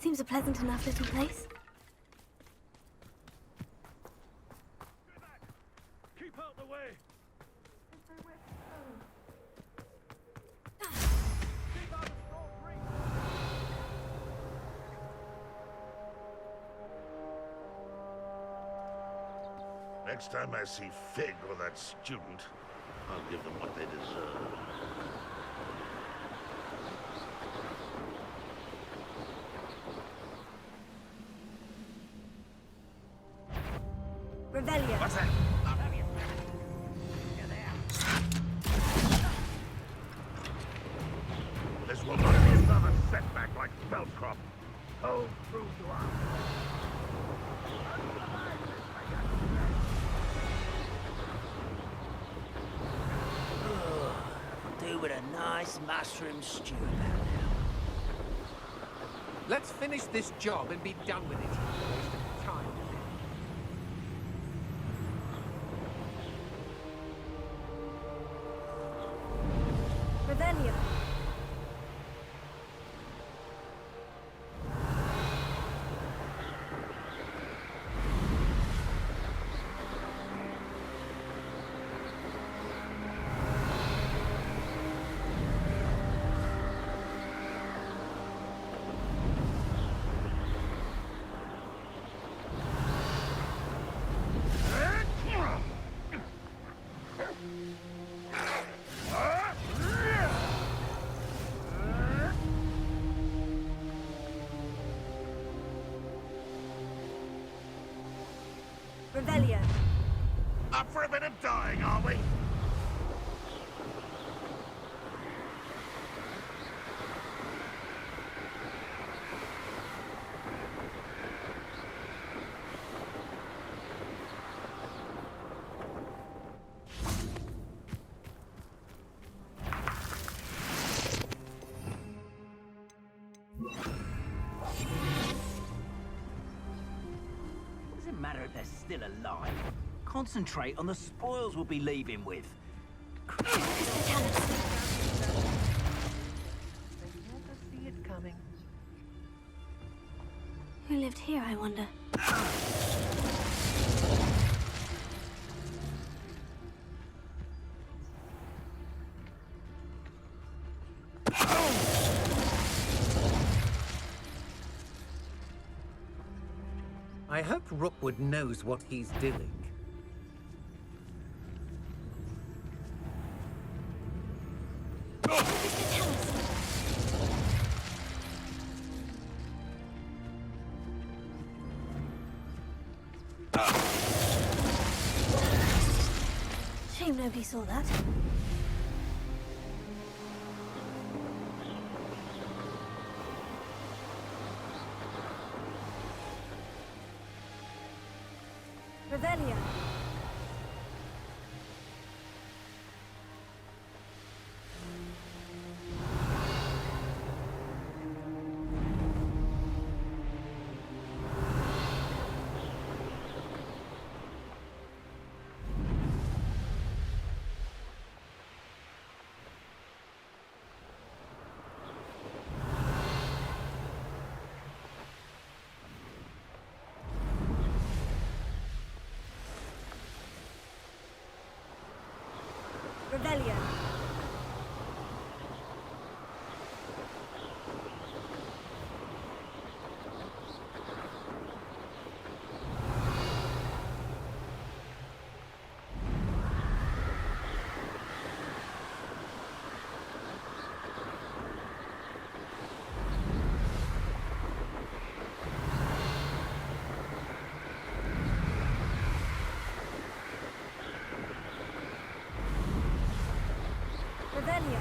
Seems a pleasant enough little place. Keep out the way! Keep out of strong reach! Next time I see Fig or that student, I'll give them what they deserve. Revelio. What's that? I'll have you back. You're there. This will not be another setback like Belcroft. Hold true to us. Do with a nice mushroom stew about now. Let's finish this job and be done with it. Waste of time. Revelio. Revelio. Up for a bit of dying, are we? Doesn't matter if they're still alive. Concentrate on the spoils we'll be leaving with. They never see it coming. Who lived here, I wonder? I hope Rookwood knows what he's doing. Shame nobody saw that. Revelio. Revelio. Revelio.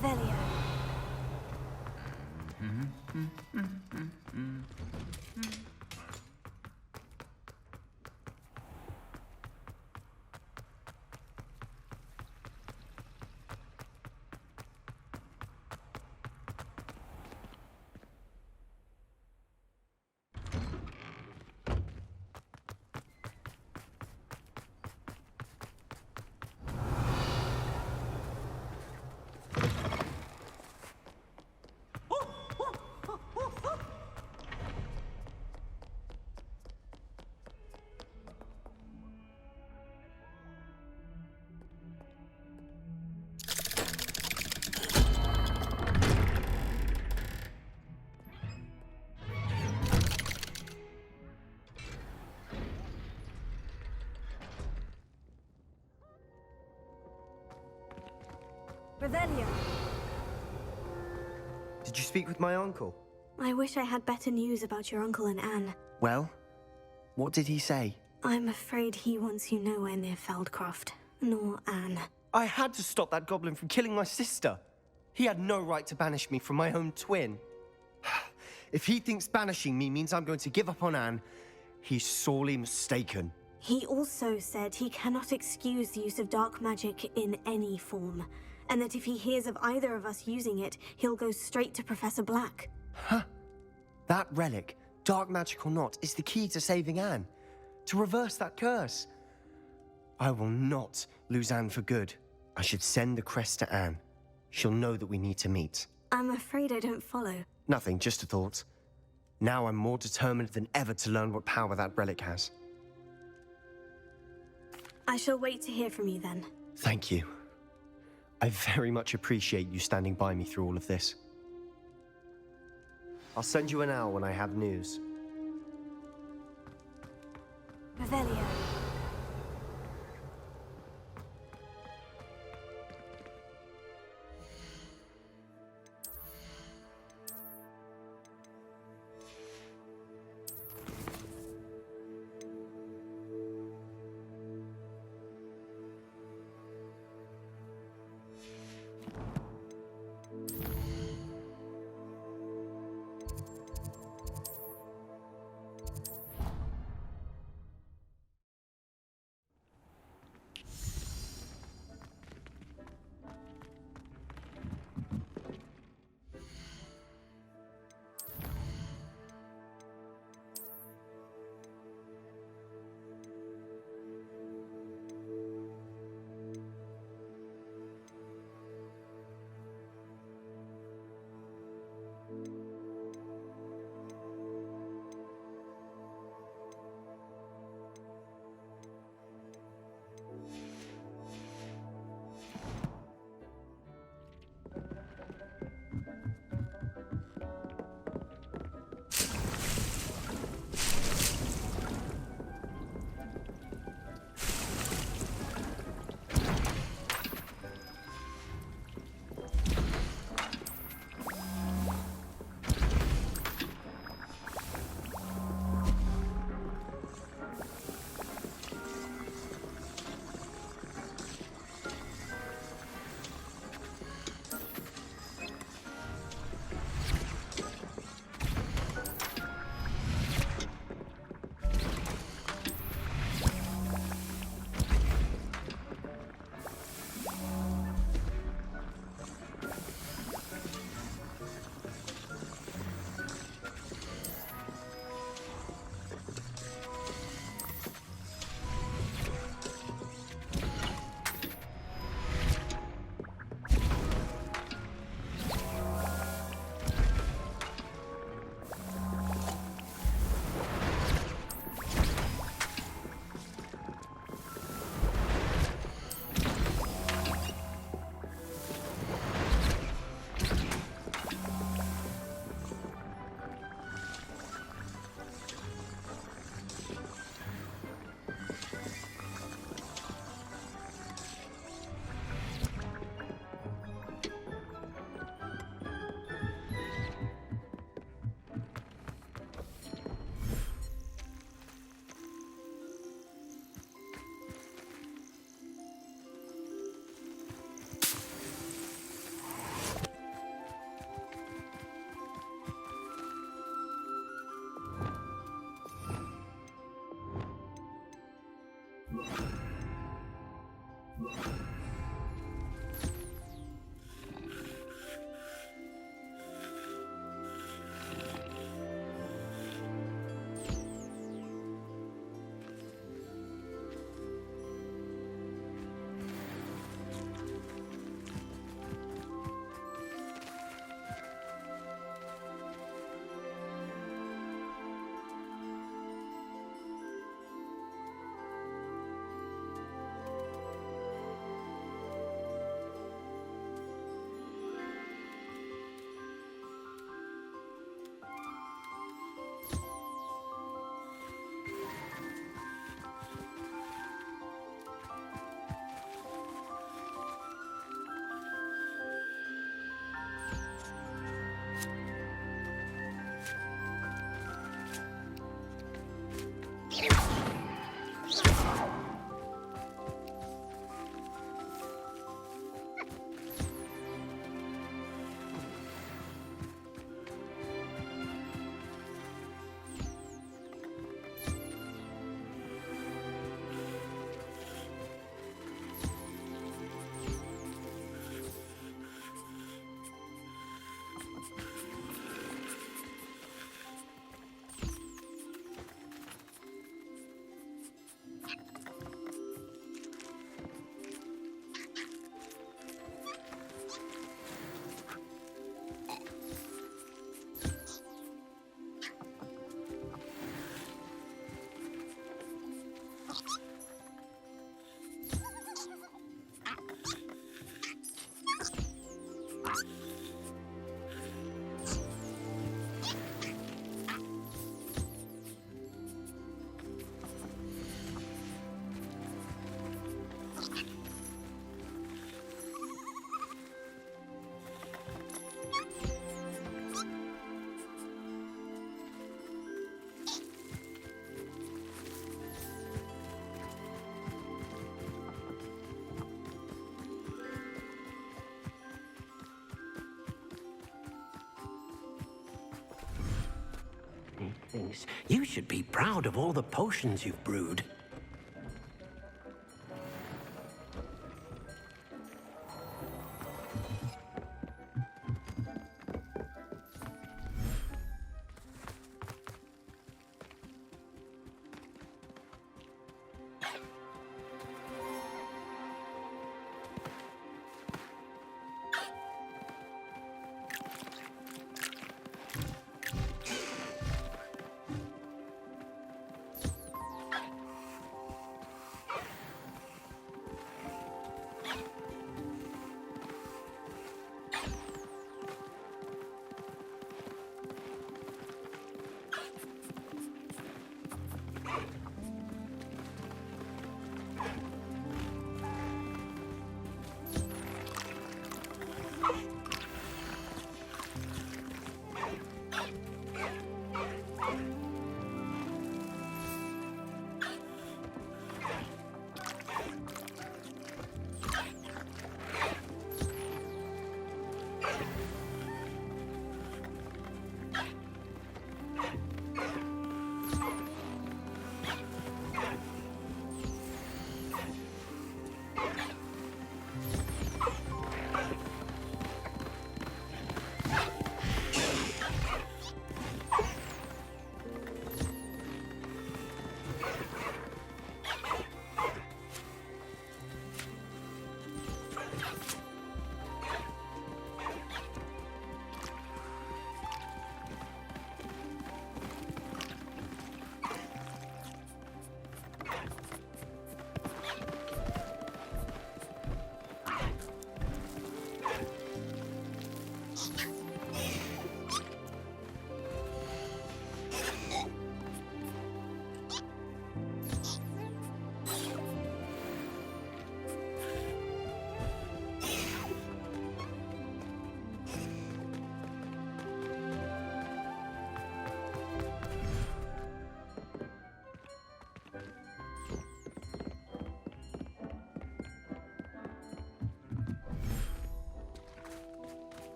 Revelio. Revelio. Did you speak with my uncle? I wish I had better news about your uncle and Anne. Well, what did he say? I'm afraid he wants you nowhere near Feldcroft, nor Anne. I had to stop that goblin from killing my sister. He had no right to banish me from my own twin. If he thinks banishing me means I'm going to give up on Anne, he's sorely mistaken. He also said he cannot excuse the use of dark magic in any form, and that if he hears of either of us using it, he'll go straight to Professor Black. Huh? That relic, dark magic or not, is the key to saving Anne. To reverse that curse. I will not lose Anne for good. I should send the crest to Anne. She'll know that we need to meet. I'm afraid I don't follow. Nothing, just a thought. Now I'm more determined than ever to learn what power that relic has. I shall wait to hear from you then. Thank you. I very much appreciate you standing by me through all of this. I'll send you an hour when I have news. Revelio. things. You should be proud of all the potions you've brewed.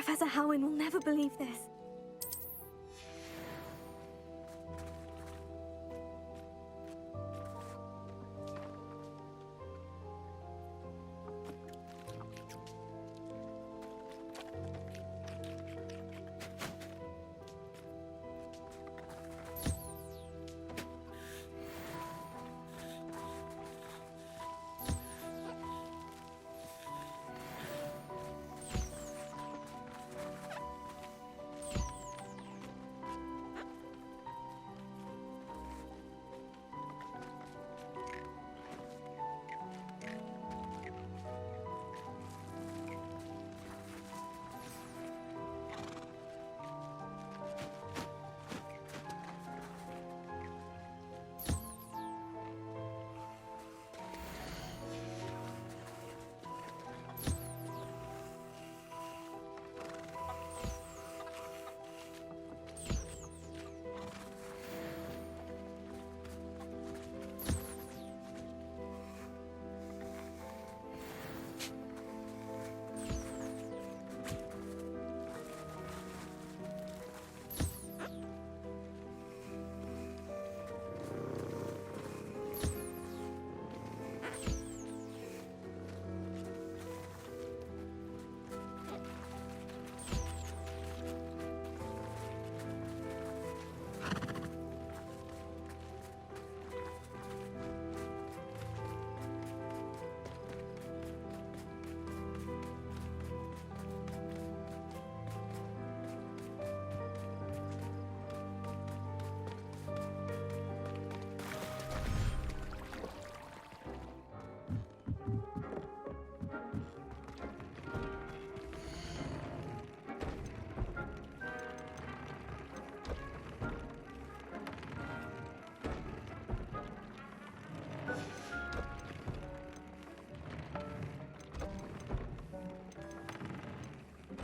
Professor Howin will never believe this.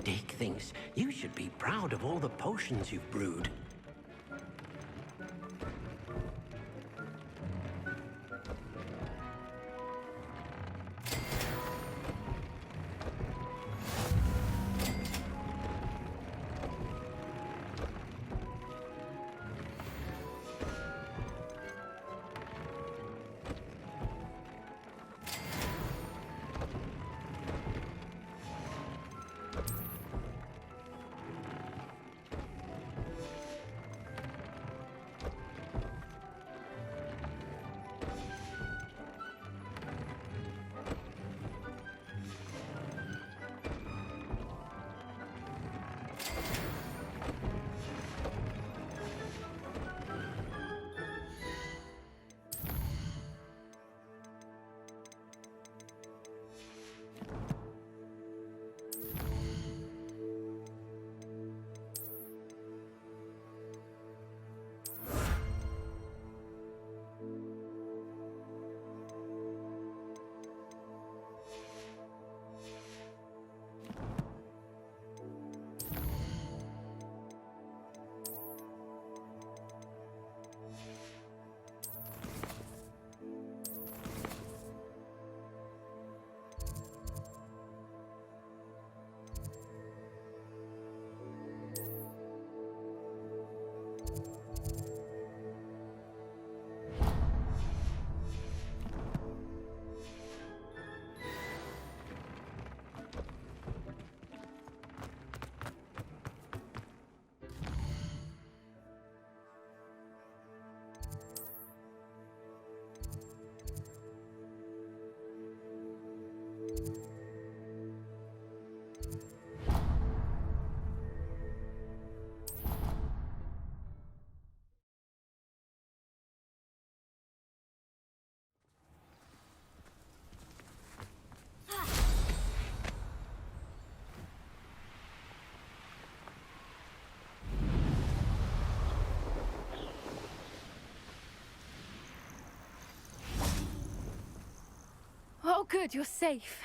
Dick thinks you should be proud of all the potions you've brewed. Oh, good, you're safe.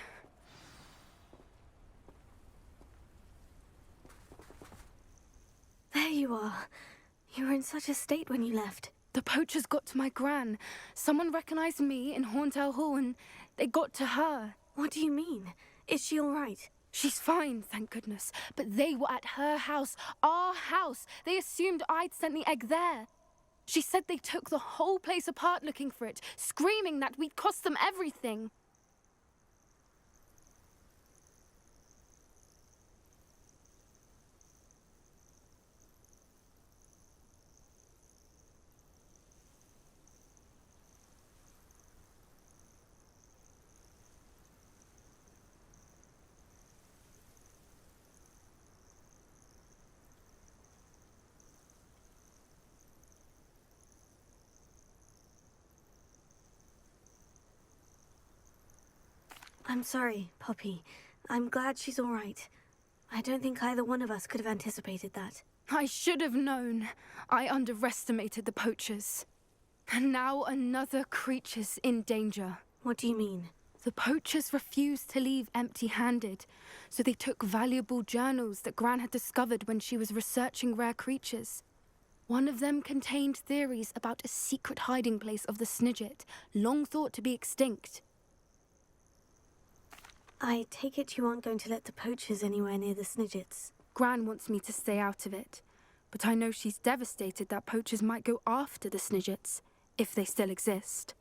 There you are. You were in such a state when you left. The poachers got to my gran. Someone recognized me in Horntail Hall and they got to her. What do you mean? Is she all right? She's fine, thank goodness. But they were at her house, our house. They assumed I'd sent the egg there. She said they took the whole place apart looking for it, screaming that we'd cost them everything. I'm sorry, Poppy. I'm glad she's all right. I don't think either one of us could have anticipated that. I should have known. I underestimated the poachers. And now another creature's in danger. What do you mean? The poachers refused to leave empty-handed, so they took valuable journals that Gran had discovered when she was researching rare creatures. One of them contained theories about a secret hiding place of the Snidget, long thought to be extinct. I take it you aren't going to let the poachers anywhere near the Snidgets. Gran wants me to stay out of it, but I know she's devastated that poachers might go after the Snidgets, if they still exist.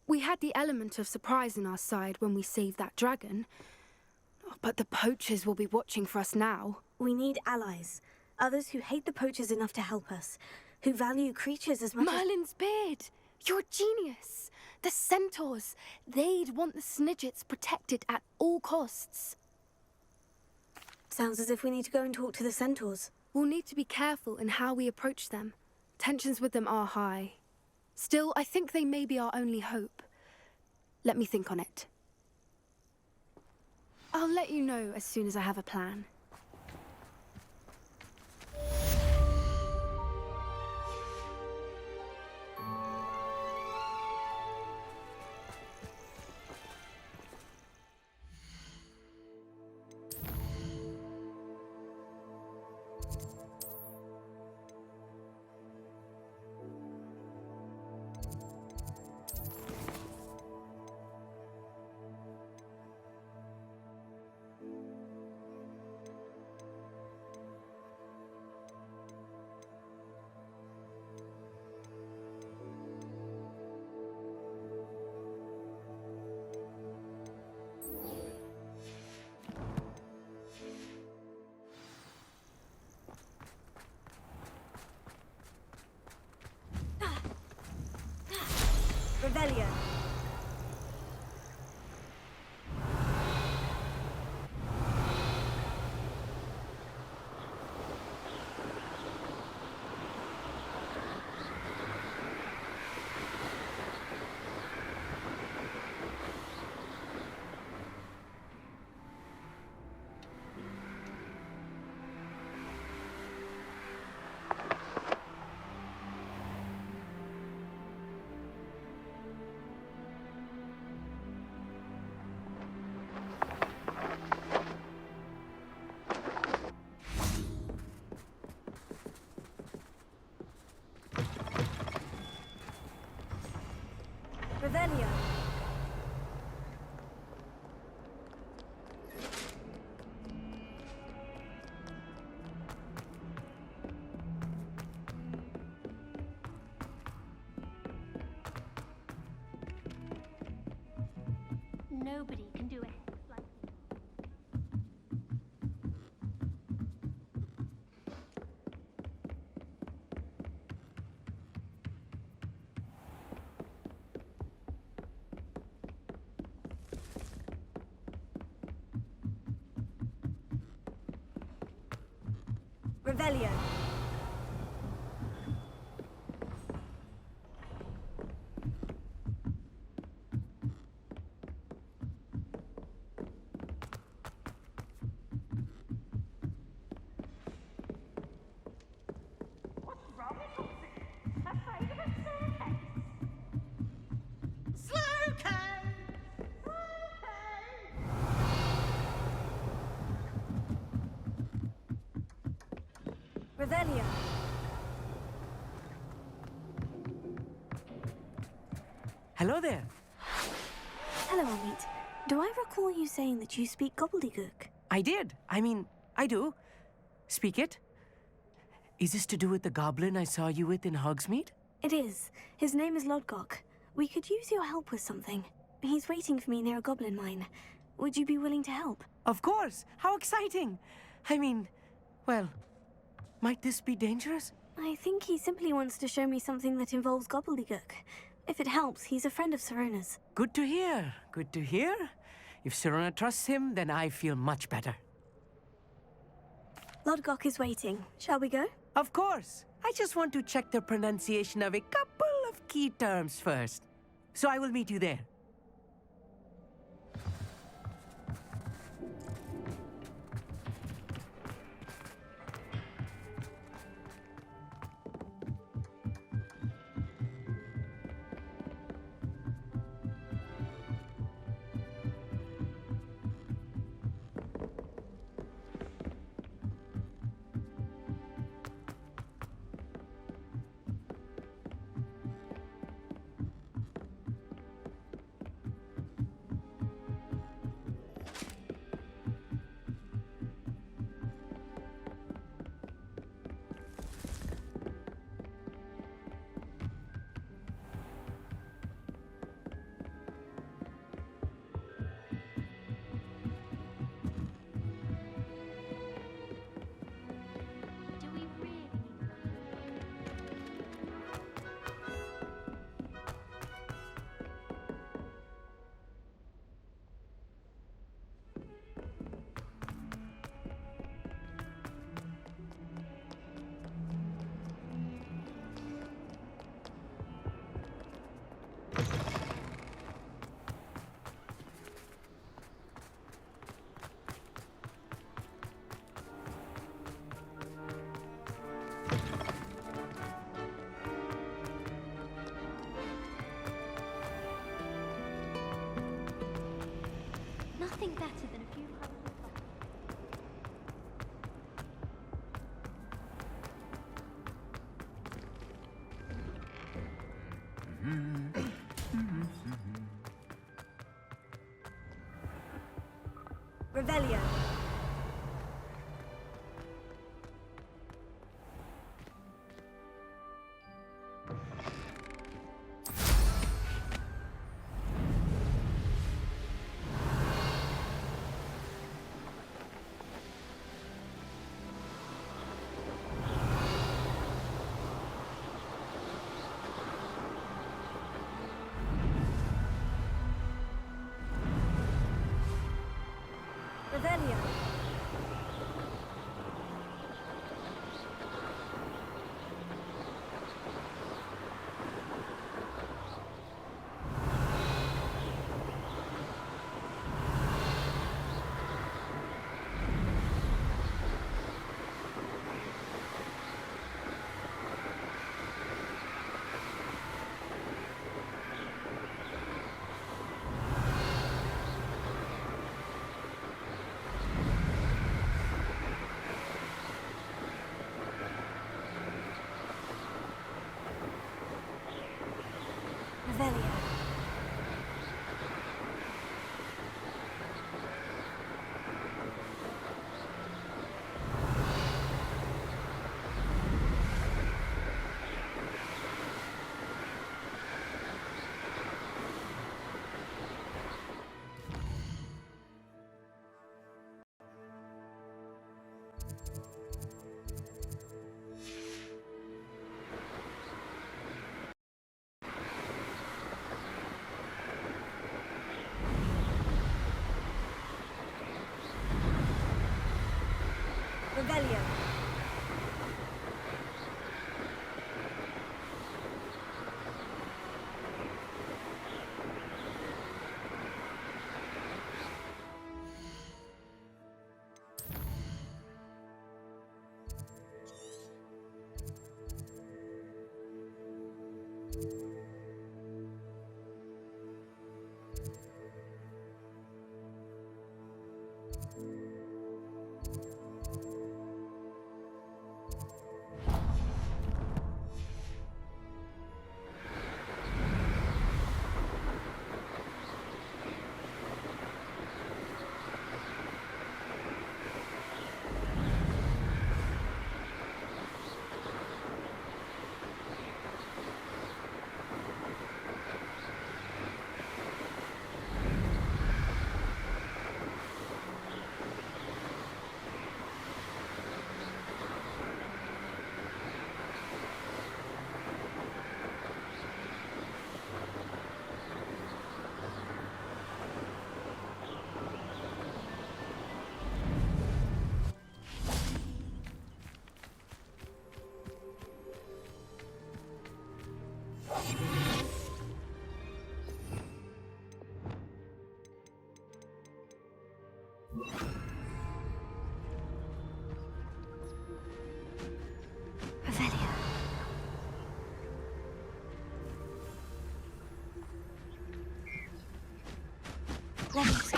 We had the element of surprise on our side when we saved that dragon, but the poachers will be watching for us now. We need allies. Others who hate the poachers enough to help us. Who value creatures as much as... Merlin's beard! You're a genius! The centaurs! They'd want the Snidgets protected at all costs. Sounds as if we need to go and talk to the centaurs. We'll need to be careful in how we approach them. Tensions with them are high. Still, I think they may be our only hope. Let me think on it. I'll let you know as soon as I have a plan. Nobody can do it like you. Revelio. What's wrong with Foxy? Afraid of a staircase? Revelio. Hello there. Hello, Amit. Do I recall you saying that you speak gobbledygook? I did. I do. Speak it. Is this to do with the goblin I saw you with in Hogsmeade? It is. His name is Lodgok. We could use your help with something. He's waiting for me near a goblin mine. Would you be willing to help? Of course. How exciting. Well, might this be dangerous? I think he simply wants to show me something that involves gobbledygook. If it helps, he's a friend of Sirona's. Good to hear. Good to hear. If Sirona trusts him, then I feel much better. Lodgok is waiting. Shall we go? Of course. I just want to check the pronunciation of a couple of key terms first. So I will meet you there. Do we really need Nothing better than a few hundred bucks. Revelio. Revelio. Revelia. Let me see.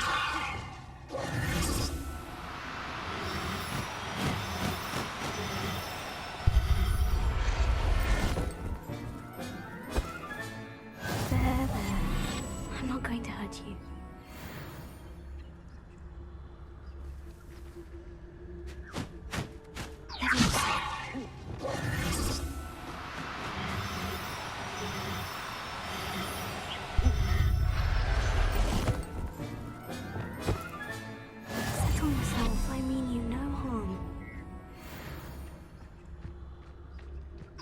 There. I'm not going to hurt you. Let me see. Settle yourself. I mean you no harm.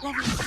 Let me see.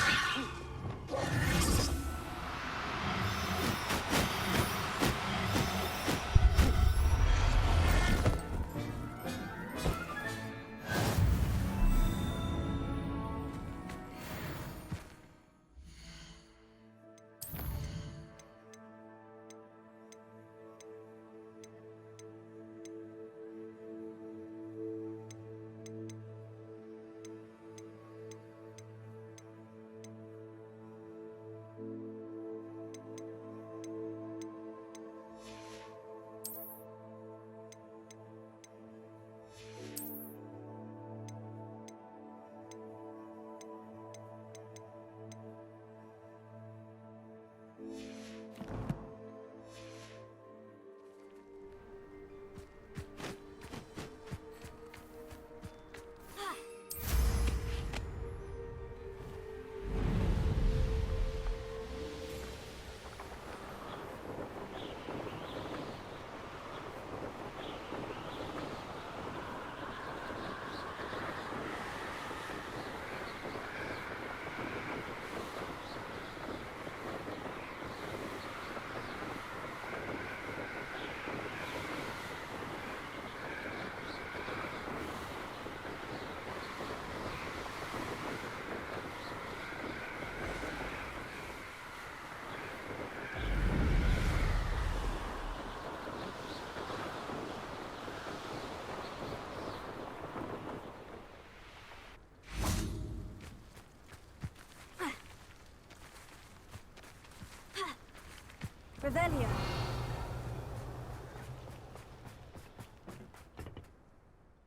Revelia.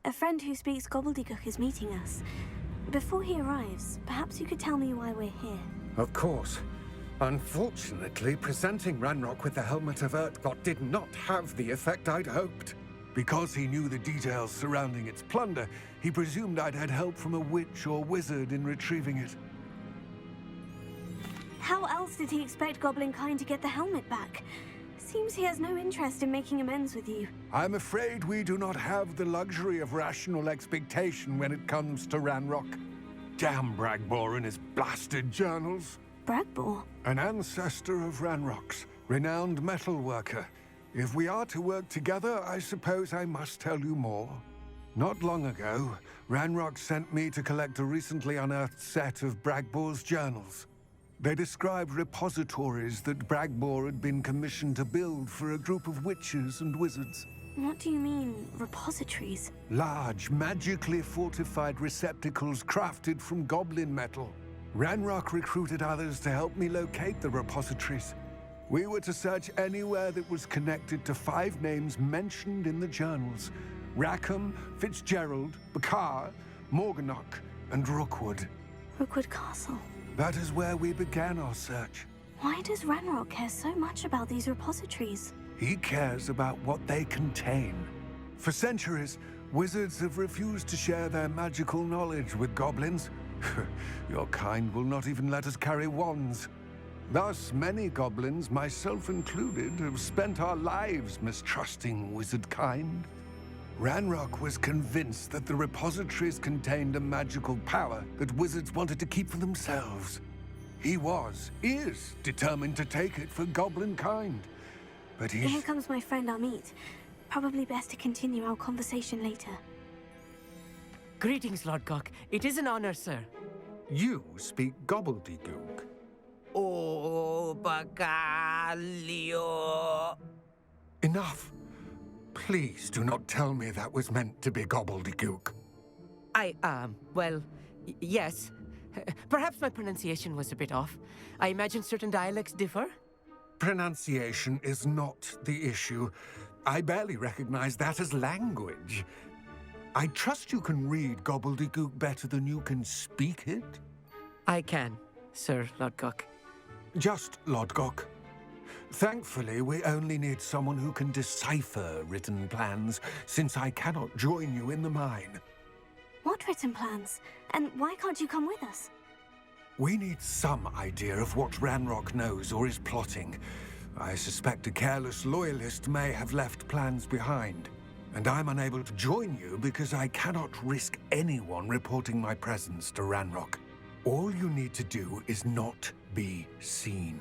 A friend who speaks gobbledygook is meeting us. Before he arrives, perhaps you could tell me why we're here. Of course. Unfortunately, presenting Ranrock with the Helmet of Urtkot did not have the effect I'd hoped. Because he knew the details surrounding its plunder, he presumed I'd had help from a witch or wizard in retrieving it. How else did he expect Goblinkind to get the helmet back? Seems he has no interest in making amends with you. I'm afraid we do not have the luxury of rational expectation when it comes to Ranrock. Damn Bragbor and his blasted journals. Bragbor? An ancestor of Ranrock's, renowned metal worker. If we are to work together, I suppose I must tell you more. Not long ago, Ranrock sent me to collect a recently unearthed set of Bragbor's journals. They described repositories that Bragbor had been commissioned to build for a group of witches and wizards. What do you mean, repositories? Large, magically fortified receptacles crafted from goblin metal. Ranrock recruited others to help me locate the repositories. We were to search anywhere that was connected to 5 names mentioned in the journals. Rackham, Fitzgerald, Bakar, Morganach, and Rookwood. Rookwood Castle. That is where we began our search. Why does Ranrock care so much about these repositories? He cares about what they contain. For centuries, wizards have refused to share their magical knowledge with goblins. Your kind will not even let us carry wands. Thus, many goblins, myself included, have spent our lives mistrusting wizard kind. Ranrock was convinced that the repositories contained a magical power that wizards wanted to keep for themselves. He is determined to take it for goblin kind. But Here comes my friend Amit. Probably best to continue our conversation later. Greetings, Lord Cock. It is an honor, sir. You speak gobbledygook. Oh, Bagalio. Enough. Please do not tell me that was meant to be gobbledygook. Well, yes. Perhaps my pronunciation was a bit off. I imagine certain dialects differ. Pronunciation is not the issue. I barely recognize that as language. I trust you can read gobbledygook better than you can speak it? I can, Sir Lodgok. Just Lodgok. Thankfully, we only need someone who can decipher written plans, since I cannot join you in the mine. What written plans? And why can't you come with us? We need some idea of what Ranrock knows or is plotting. I suspect a careless loyalist may have left plans behind. And I'm unable to join you because I cannot risk anyone reporting my presence to Ranrock. All you need to do is not be seen,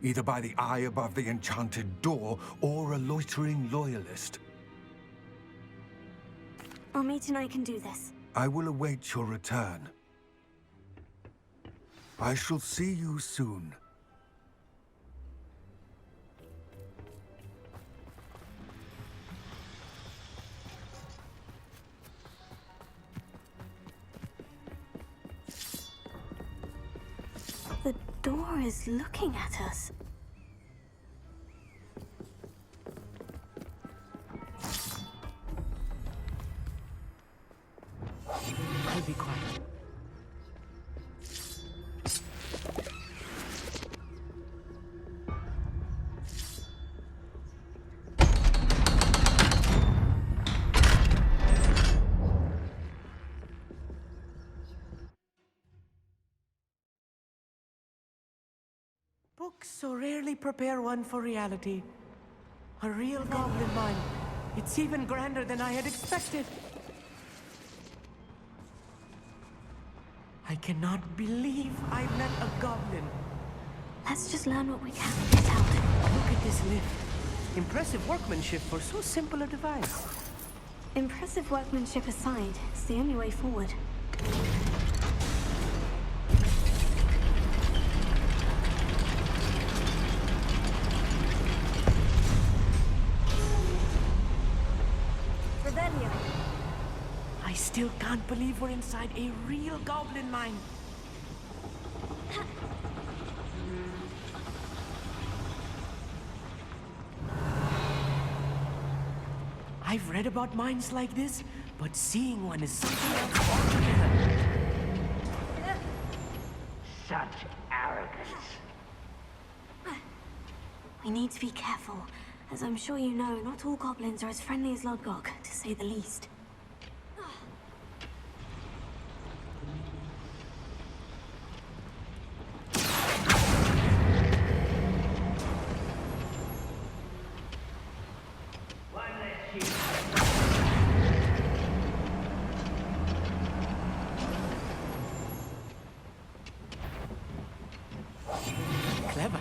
either by the eye above the enchanted door or a loitering loyalist. Amit and I can do this. I will await your return. I shall see you soon. The door is looking at us. I'll be quiet. Books so rarely prepare one for reality. A real goblin mine. It's even grander than I had expected. I cannot believe I met a goblin. Let's just learn what we can and get out. Look at this lift. Impressive workmanship for so simple a device. Impressive workmanship aside, it's the only way forward. I still can't believe we're inside a real goblin mine. I've read about mines like this, but seeing one is something else altogether. Such arrogance. We need to be careful. As I'm sure you know, not all goblins are as friendly as Lodgok, to say the least. Clever.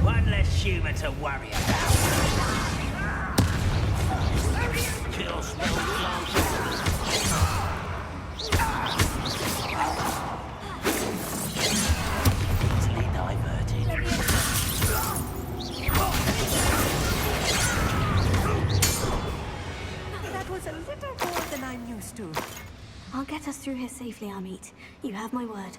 One less human to worry about. Easily diverted. That was a little more than I'm used to. I'll get us through here safely, Amit. You have my word.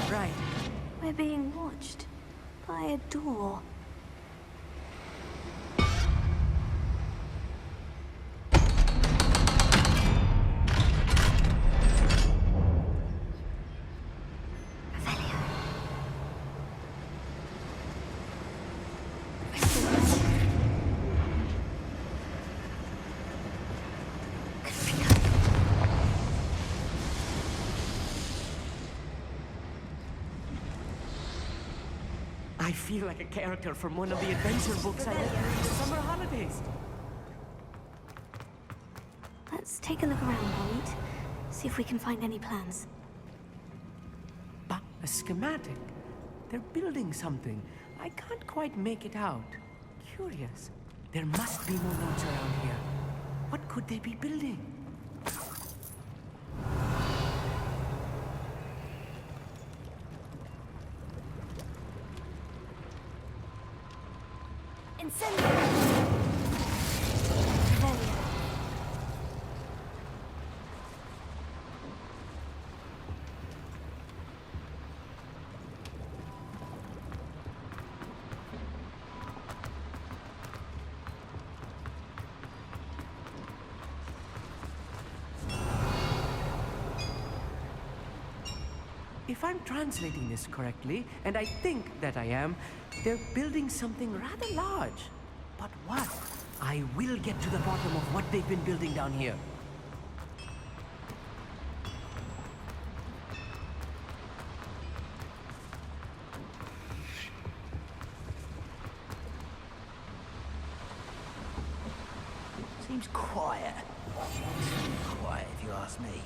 Right. We're being watched by a door. I feel like a character from one of the adventure books I read during the summer holidays. Let's take a look around, Amit. See if we can find any plans. But a schematic. They're building something. I can't quite make it out. Curious. There must be more notes around here. What could they be building? If I'm translating this correctly, and I think that I am, they're building something rather large. But what? I will get to the bottom of what they've been building down here. Seems quiet. Quiet, if you ask me.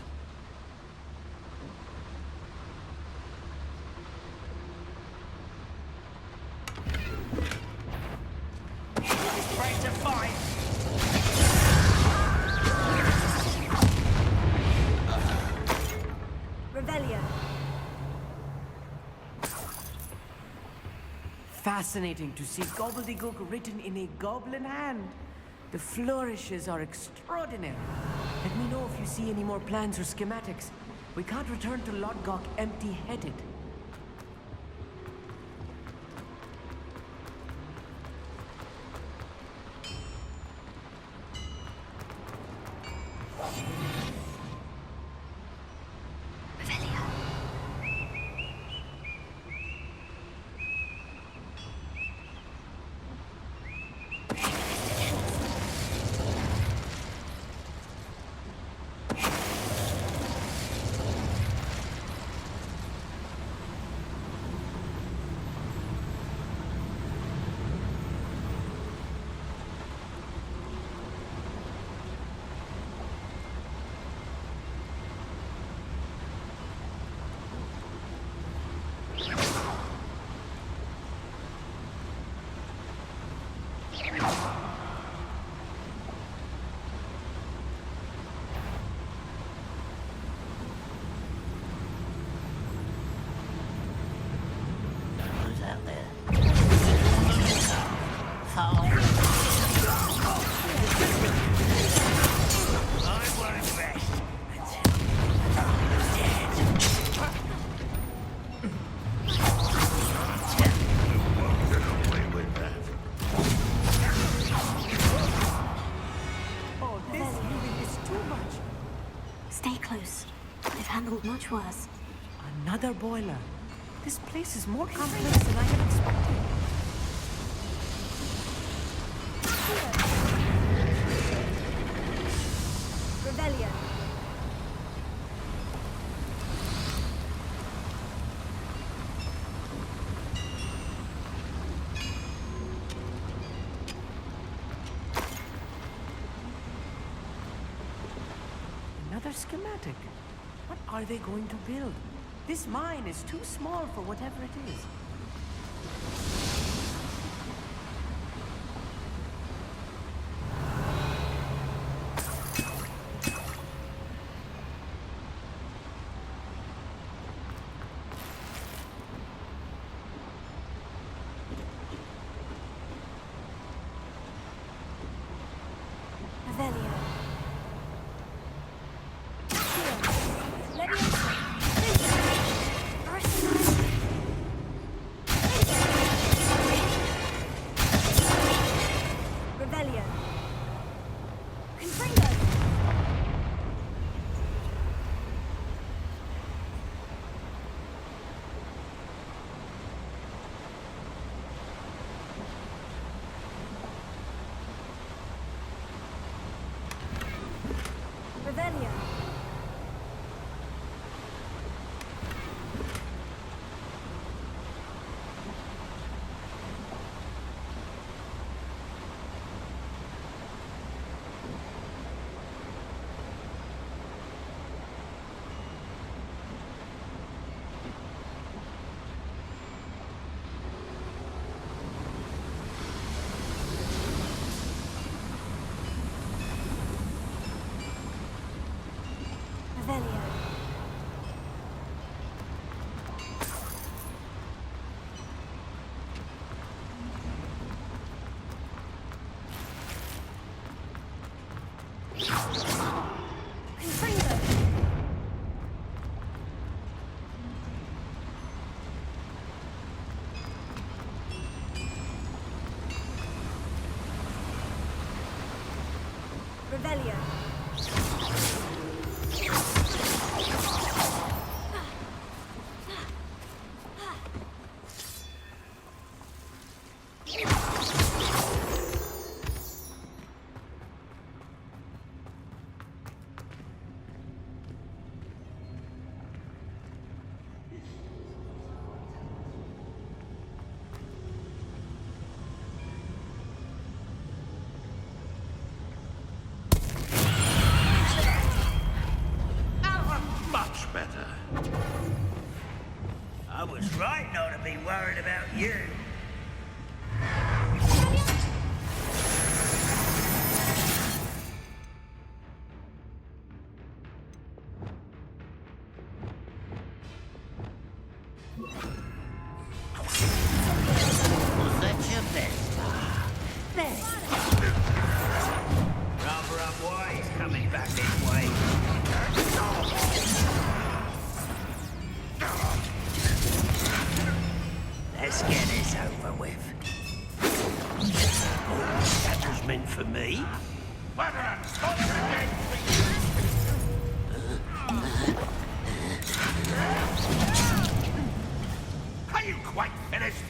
Fascinating to see gobbledygook written in a goblin hand. The flourishes are extraordinary. Let me know if you see any more plans or schematics. We can't return to Lodgok empty-headed. Much worse. Another boiler. This place is more complex than I had expected. Rebellion. Another schematic. What are they going to build? This mine is too small for whatever it is. Revelio. Revelio. Confringo. Revelio. Revelio. Confringo. Revelio. Much better. I was right not to be worried about you. Was that your best? There. Rather unwise coming back this way. Let's get this over with. That was meant for me. Are you quite finished?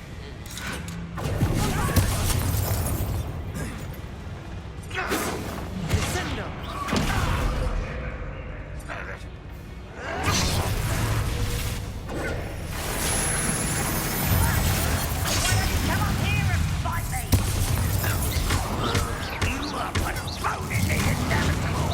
Come up here and fight me! You are but a bone in the inevitable!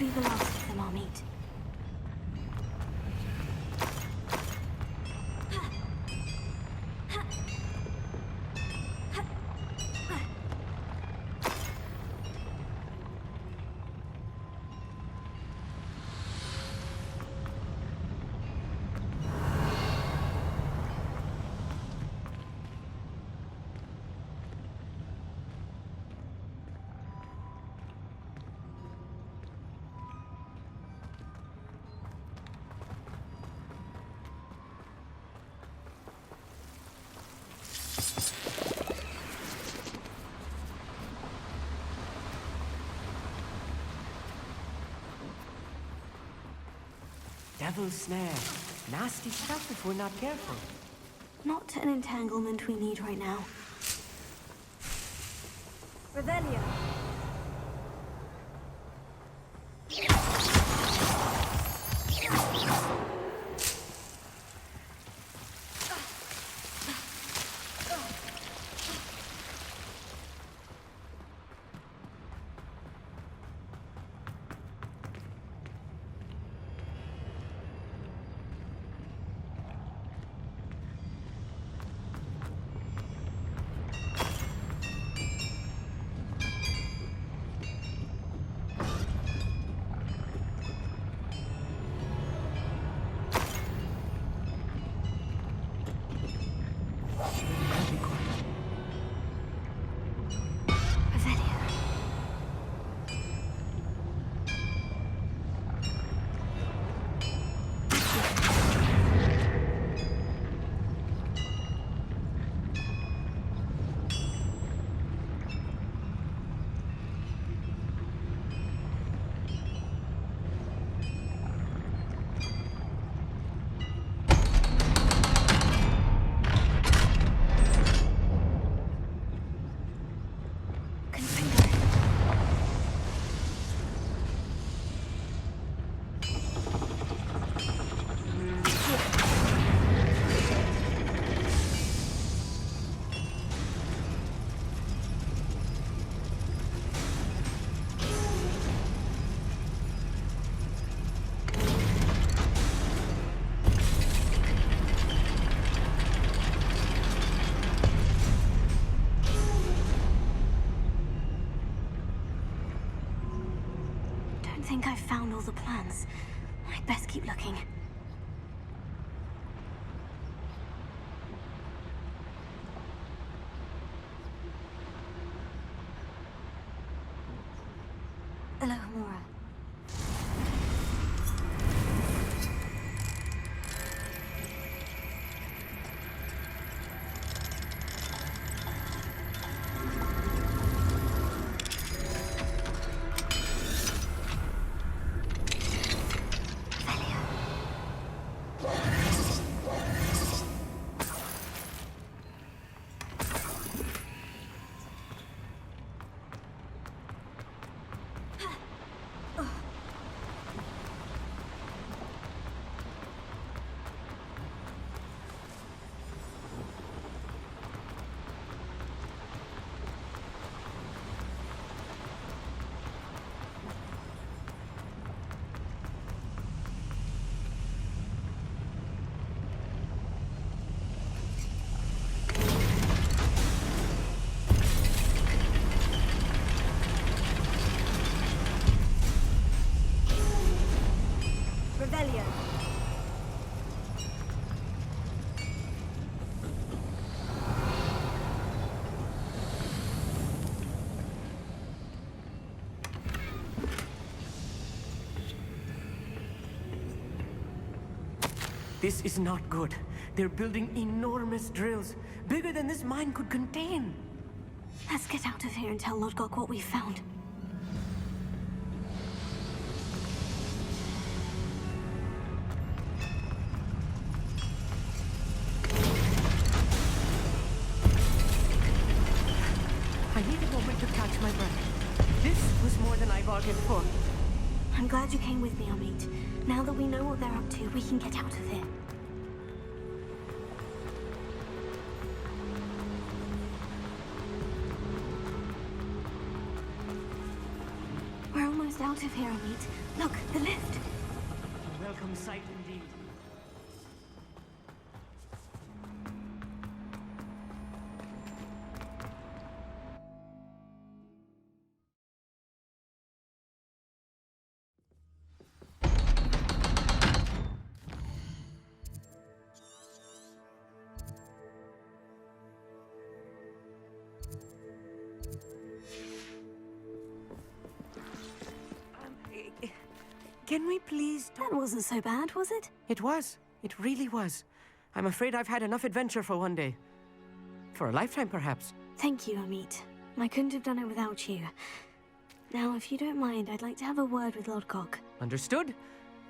be the last of them I'll meet. Devil's snare. Nasty stuff if we're not careful. Not an entanglement we need right now. Revelio. I think I've found all the plans. I'd best keep looking. Hello, Mora. Revelio. This is not good. They're building enormous drills, bigger than this mine could contain. Let's get out of here and tell Lodgok what we found. I need a moment to catch my breath. This was more than I bargained for. I'm glad you came with me, Amit. Now that we know what they're up to, we can get out of here. We're almost out. out of here, Amit. Look, the lift. A welcome sight indeed. Can we please talk? That wasn't so bad, was it? It was. It really was. I'm afraid I've had enough adventure for one day. For a lifetime, perhaps. Thank you, Amit. I couldn't have done it without you. Now, if you don't mind, I'd like to have a word with Lodgok. Understood?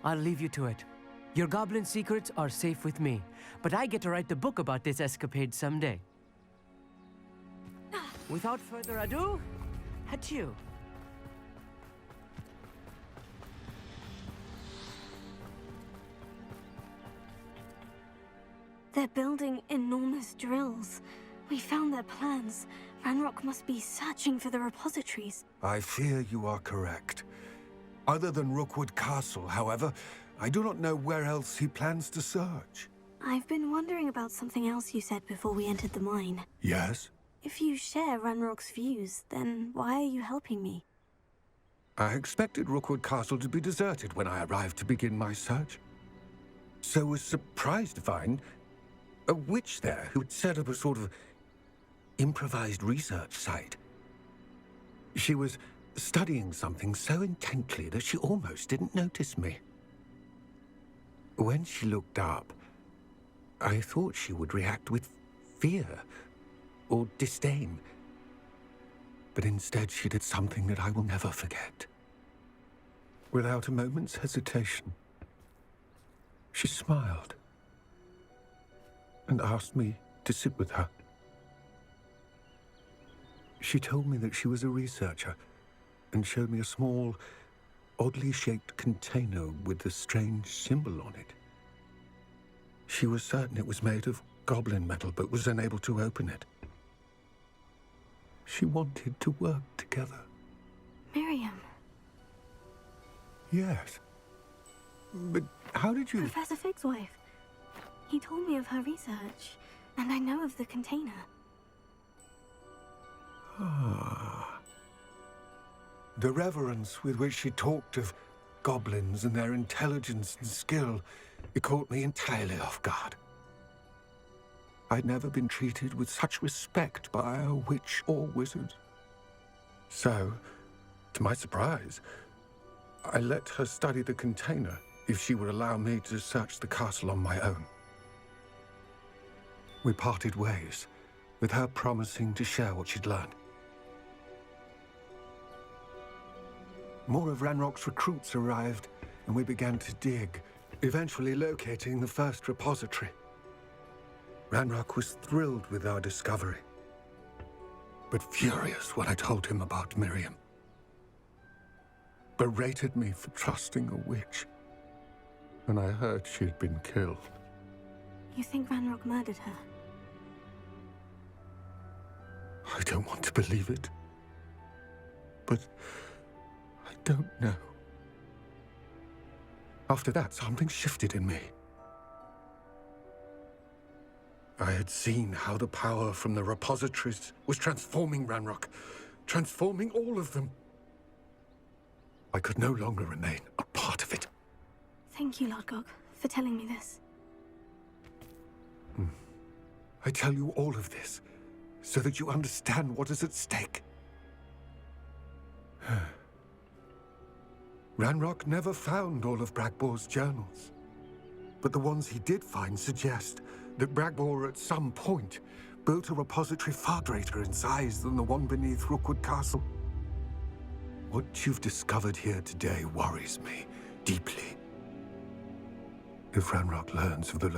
I'll leave you to it. Your goblin secrets are safe with me, but I get to write the book about this escapade someday. Without further ado, adieu. They're building enormous drills. We found their plans. Ranrock must be searching for the repositories. I fear you are correct. Other than Rookwood Castle, however, I do not know where else he plans to search. I've been wondering about something else you said before we entered the mine. Yes? If you share Ranrock's views, then why are you helping me? I expected Rookwood Castle to be deserted when I arrived to begin my search. So was surprised to find a witch there who had set up a sort of improvised research site. She was studying something so intently that she almost didn't notice me. When she looked up, I thought she would react with fear or disdain. But instead she did something that I will never forget. Without a moment's hesitation, she smiled and asked me to sit with her. She told me that she was a researcher and showed me a small, oddly shaped container with a strange symbol on it. She was certain it was made of goblin metal, but was unable to open it. She wanted to work together. Miriam. Yes. But how did you... Professor Fig's wife. He told me of her research, and I know of the container. Ah. The reverence with which she talked of goblins and their intelligence and skill, it caught me entirely off guard. I'd never been treated with such respect by a witch or wizard. So, to my surprise, I let her study the container if she would allow me to search the castle on my own. We parted ways, with her promising to share what she'd learned. More of Ranrock's recruits arrived, and we began to dig, eventually locating the first repository. Ranrock was thrilled with our discovery, but furious when I told him about Miriam. Berated me for trusting a witch, and I heard she had been killed. You think Ranrock murdered her? I don't want to believe it, but I don't know. After that, something shifted in me. I had seen how the power from the repositories was transforming Ranrock, transforming all of them. I could no longer remain a part of it. Thank you, Lodgok, for telling me this. I tell you all of this so that you understand what is at stake. Ranrock never found all of Bragbor's journals, but the ones he did find suggest that Bragbor at some point built a repository far greater in size than the one beneath Rookwood Castle. What you've discovered here today worries me deeply. If Ranrock learns of the